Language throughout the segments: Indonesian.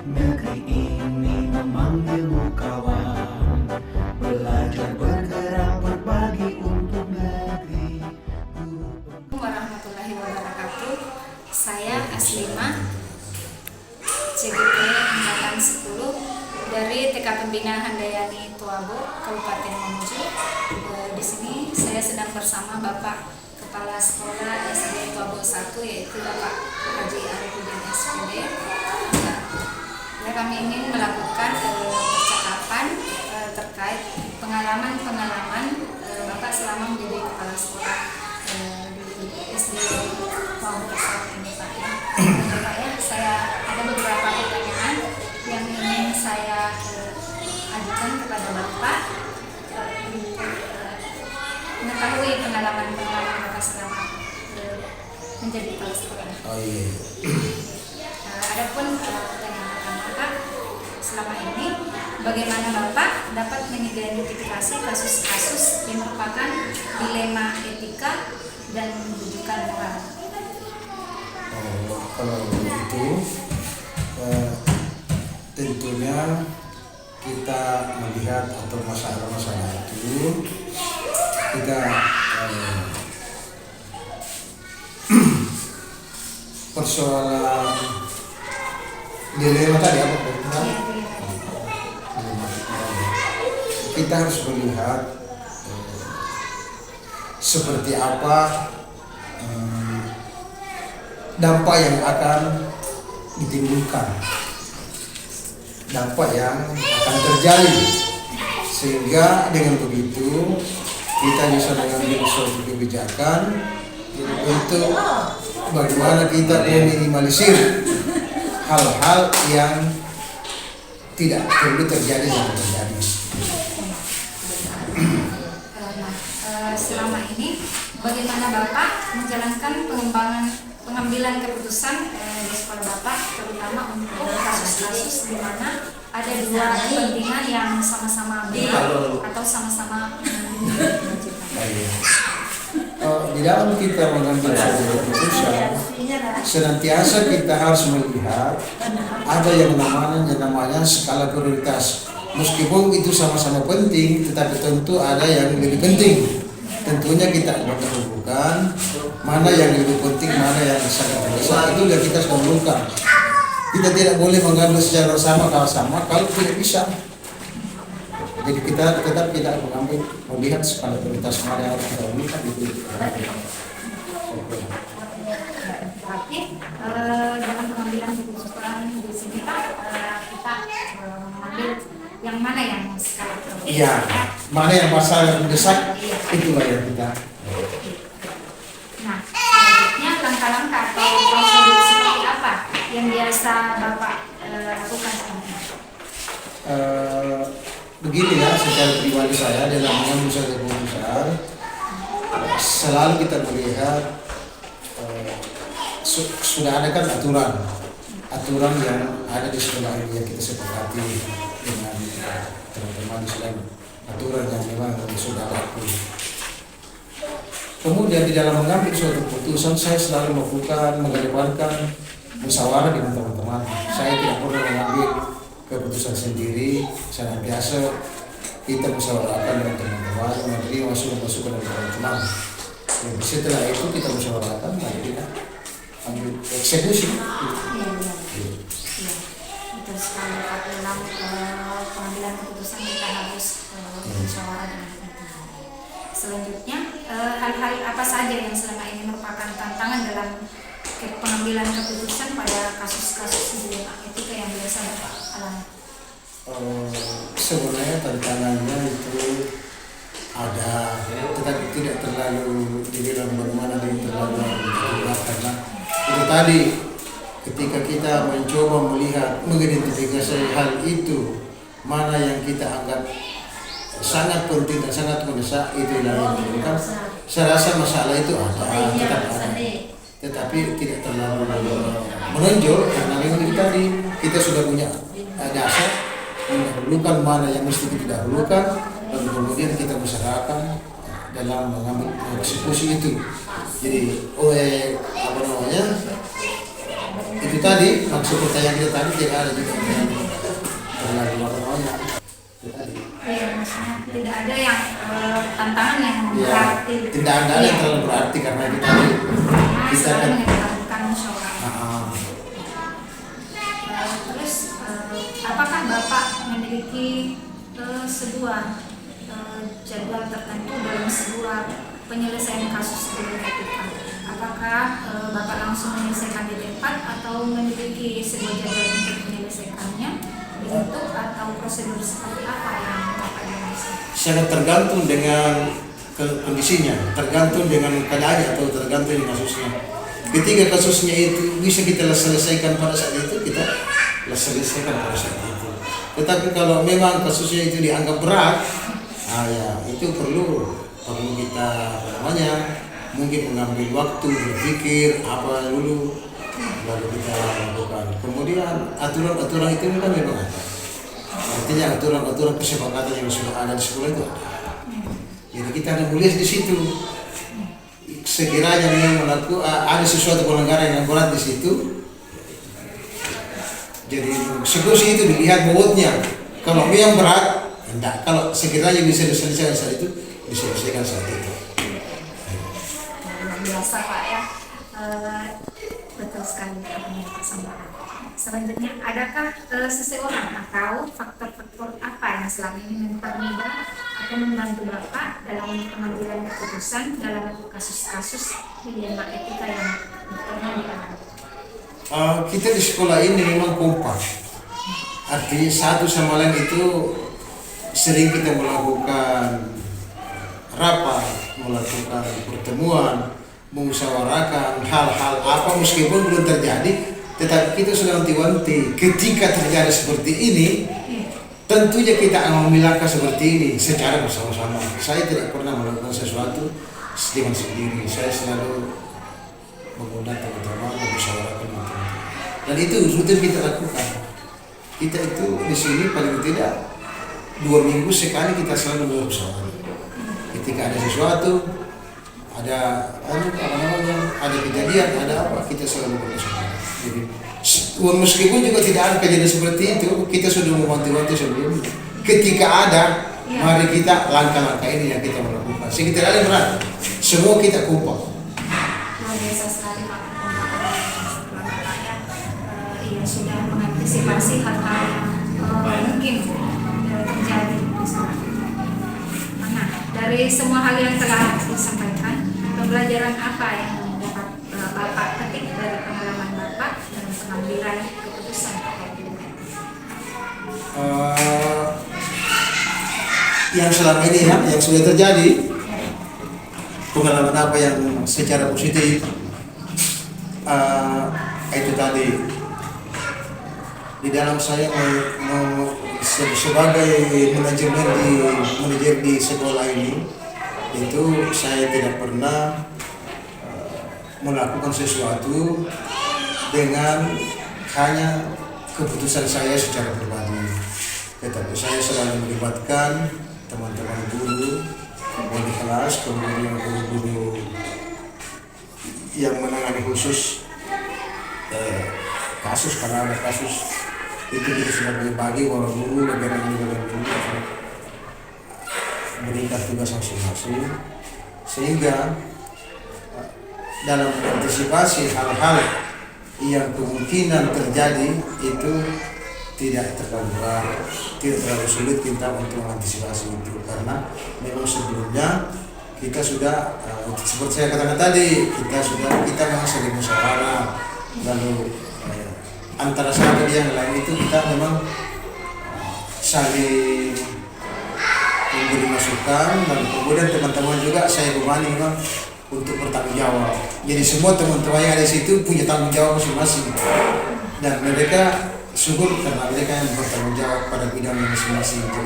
Negeri ini memanggilmu kawan, belajar bergerak berbagi untuk negeri. Warahmatullahi wabarakatuh. Saya Aslima, CGP Angkatan 10 dari TK Pembina Handayani Tuabo, Kabupaten Mamuju. Di sini saya sedang bersama Bapak Kepala Sekolah SD Tuabo 1, yaitu Bapak Haji Arifudin SPD. Kami ingin melakukan percakapan terkait pengalaman-pengalaman Bapak selama menjadi kepala sekolah di SD Tuabo 1 ini, Pak. Bapak ya, saya ada beberapa pertanyaan yang ingin saya ajukan kepada Bapak, mengetahui pengalaman-pengalaman Bapak selama menjadi kepala sekolah. Oh iya. Adapun pertanyaan pertama, Pak, selama ini bagaimana Bapak dapat mengidentifikasi kasus-kasus yang merupakan dilema etika dan rujukan moral? Kalau begitu, tentunya kita melihat atau masalah-masalah itu kita persoalan dilema tadi apa? Kita harus melihat seperti apa dampak yang akan ditimbulkan, dampak yang akan terjadi, sehingga dengan begitu kita bisa mengambil suatu kebijakan untuk bagaimana kita meminimalisir hal-hal yang tidak perlu terjadi dan terjadi. Selama ini bagaimana Bapak menjalankan pengambilan keputusan di sekolah Bapak, terutama untuk kasus-kasus di mana ada dua kepentingan yang sama-sama benar atau sama-sama di dalam kita mengambil suatu keputusan, senantiasa kita harus melihat ada yang namanya skala prioritas. Meskipun itu sama-sama penting, tetapi tentu ada yang lebih penting. Tentunya kita menentukan mana yang lebih penting, mana yang sangat besar, itu yang kita harus menentukan. Kita tidak boleh mengambil secara sama kalau tidak bisa. Jadi kita tetap tidak mengambil, melihat skala prioritas mana yang harus kita lihat itu. Tapi dalam pengambilan keputusan di sini, Pak, kita mengambil yang mana yang skala prioritas. Iya, mana yang masalah yang mendesak, itulah yang kita. Nah, selanjutnya langkah-langkah atau prosedur seperti apa yang biasa Bapak lakukan selama ini? Begini ya, secara pribadi saya dalam mengambil suatu keputusan, selalu kita melihat sudah ada kan aturan yang ada di sekolah ini yang kita sepakati dengan teman-teman Islam, aturan yang memang sudah berlaku. Kemudian di dalam mengambil suatu keputusan, saya selalu melakukan mengedepankan musyawarah dengan teman-teman. Saya tidak pernah mengambil keputusan sendiri. Saya biasa kita musyawarahkan dengan teman-teman, menerima masukan dari teman-teman. Setelah itu kita musyawarahkan, lalu kita ambil eksekusi. Betul sekali, Pak. Dalam pengambilan keputusan kita harus musyawarah dengan teman-teman. Selanjutnya, hal-hal apa saja yang selama ini merupakan tantangan dalam pengambilan keputusan pada kasus-kasus dilema etika yang biasa Bapak alami? Sebenarnya tantangannya itu ada, tetapi tidak terlalu dibilang bagaimana dia terlalu berat, karena itu tadi ketika kita mencoba melihat mengidentifikasi hal itu, mana yang kita anggap sangat penting dan sangat mendesak, itu yang kan. Saya rasa masalah itu ada, tetap ada, tetapi tidak terlalu menonjol karena memang tadi kita sudah punya dasar mendahulukan mana yang mesti kita dahulukan, lalu kemudian kita usahakan dalam mengambil eksekusi itu. Jadi apa namanya, itu tadi maksud pertanyaan kita tadi tidak ada juga yang terlalu apa namanya. Itu tadi. Iya, maksudnya tidak ada yang tantangan yang Ya, berarti. tidak ada yang terlalu berarti karena itu tadi kita selalu kan mengedepankan musyawarah. Terus apakah Bapak memiliki sebuah jadwal tertentu dalam sebuah penyelesaian kasus di KPK? Apakah Bapak langsung menyelesaikan di tempat atau memiliki sebuah jadwal untuk menyelesaikannya, bentuk atau prosedur seperti apa yang Bapak lakukan? sangat tergantung dengan kondisinya, tergantung dengan keadaannya atau tergantung dengan kasusnya. Ketika kasusnya itu bisa kita selesaikan pada saat itu, kita selesaikan pada saat itu. Tetapi kalau memang kasusnya itu dianggap berat, ya itu perlu kita apa namanya, mungkin mengambil waktu berpikir apa dulu, lalu kita lakukan. Kemudian aturan-aturan itu kan memang ada. Artinya aturan-aturan kesepakatan yang sudah ada di sekolah itu ada. Jadi kita harus melihat di situ. Sekiranya dia ada sesuatu pelanggaran yang berat di situ, jadi eksekusi itu dilihat bobotnya. Kalau yang berat, enggak. Kalau sekiranya bisa diselesaikan saat itu, diselesaikan saat itu. Luar biasa Pak ya. Betul sekali apa yang Pak sampaikan. Selanjutnya, adakah seseorang atau faktor-faktor apa yang selama ini mempermudah atau membantu Bapak dalam pengambilan keputusan dalam kasus-kasus dilema etika yang pernah dialami? Kita di sekolah ini memang kompak. Artinya satu sama lain itu sering kita melakukan rapat, melakukan pertemuan, memusyawarahkan hal-hal apa meskipun belum terjadi. Tetapi kita sudah wanti-wanti ketika terjadi seperti ini, tentunya kita akan mengambil langkah seperti ini secara bersama-sama. Saya tidak pernah melakukan sesuatu dengan sendiri. Saya selalu mengundang teman-teman, memusyawarahkan teman-teman. Dan itu rutin kita lakukan. Kita itu di sini paling tidak 2 minggu sekali kita selalu bermusyawarah. Ketika ada sesuatu, ada ada kejadian, ada apa, kita selalu bermusyawarah. Jadi, meskipun juga tidak ada kejadian seperti itu, kita sudah mewanti-wanti sebelumnya. Ketika ada, mari kita langkah-langkah ini yang kita melakukan. Sekitar ada berat, semua kita kompak. Luar biasa sekali Pak. Iya sudah mengantisipasi hal-hal yang mungkin terjadi di sana. Nah, dari semua hal yang telah disampaikan, pembelajaran apa yang dapat Bapak petik dari pengalaman Bapak dalam pengambilan keputusan? Yang selama ini yang sudah terjadi, pengalaman apa yang secara positif, itu tadi di dalam saya mau sebagai manajer di sekolah ini, itu saya tidak pernah melakukan sesuatu dengan hanya keputusan saya secara pribadi, tetapi saya selalu melibatkan teman-teman guru di kelas, kemudian guru-guru yang menangani khusus kasus, karena ada kasus itu kita sudah dibagi oleh guru, bagaimana guru berikan tugas masing-masing, sehingga dalam mengantisipasi hal-hal yang kemungkinan terjadi itu tidak terlalu sulit kita untuk mengantisipasi itu, karena memang sebelumnya kita sudah seperti saya katakan tadi, kita memang sering musyawarah, lalu antara satu yang lain itu kita memang saling memberi masukan, dan kemudian teman-teman juga saya bebani memang untuk bertanggung jawab. Jadi semua teman-teman yang ada di situ punya tanggung jawab masing-masing, dan mereka syukur karena mereka yang bertanggung jawab pada bidang masing-masing. Itu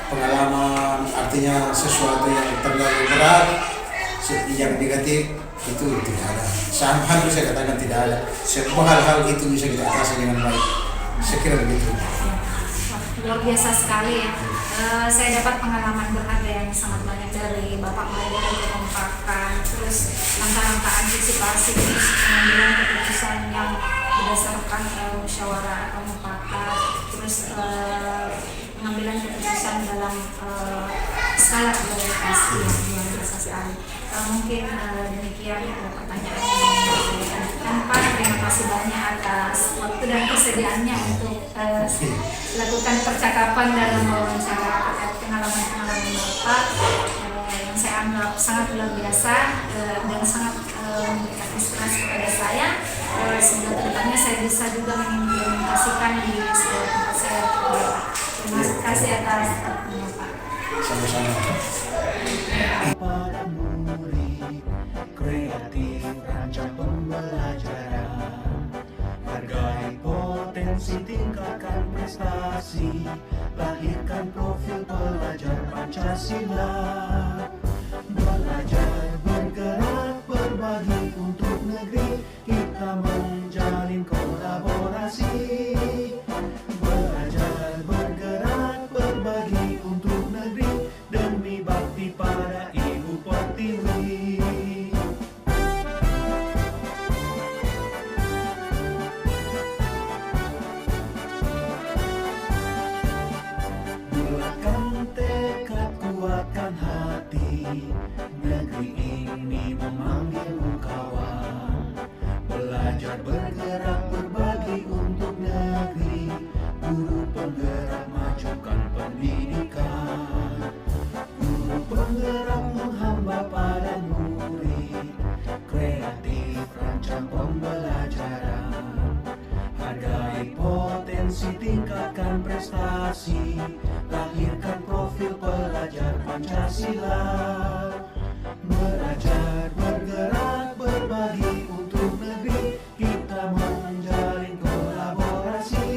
pengalaman, artinya sesuatu yang terlalu berat, yang negatif itu tidak ada. Hampir saya katakan tidak ada. Semua hal-hal itu bisa kita atasi dengan baik. Saya kira begitu. Luar biasa sekali ya. Saya dapat pengalaman berharga yang sangat banyak dari Bapak, mulai dari kekompakan, terus langkah-langkah antisipasi, terus pengambilan keputusan yang berdasarkan musyawarah atau mufakat, terus pengambilan keputusan dalam skala prioritas di organisasi ALI. Mungkin demikian pertanyaan yang saya ajukan, Pak. Terima kasih banyak atas waktu dan kesediaannya untuk lakukan percakapan dalam wawancara terkait pengalaman-pengalaman Bapak yang saya anggap sangat luar biasa dan sangat memberikan inspirasi kepada saya. Semoga kedepannya saya bisa juga mengimplementasikan di tempat saya bekerja. Terima kasih atas waktunya, Pak. Sama-sama. Pada murid kreatif rancang pembelajaran, hargai potensi, tingkatkan prestasi, lahirkan profil pelajar Pancasila. Belajar, bergerak, berbagi untuk negeri, kita menjalin kolaborasi. Belajar, bergerak, berbagi untuk negeri, demi bakti pada Ibu Pertiwi. Bulatkan tekad, kuatkan hati, negeri ini memanggilmu kawan. Belajar, bergerak, berbagi untuk negeri, guru penggerak, majukan pendidikan. Guru penggerak menghamba pada murid, kreatif rancang pembelajaran. Hargai potensi, tingkatkan prestasi, lahirkan profil pelajar Pancasila. Belajar, bergerak, berbagi untuk negeri, kita menjalin kolaborasi.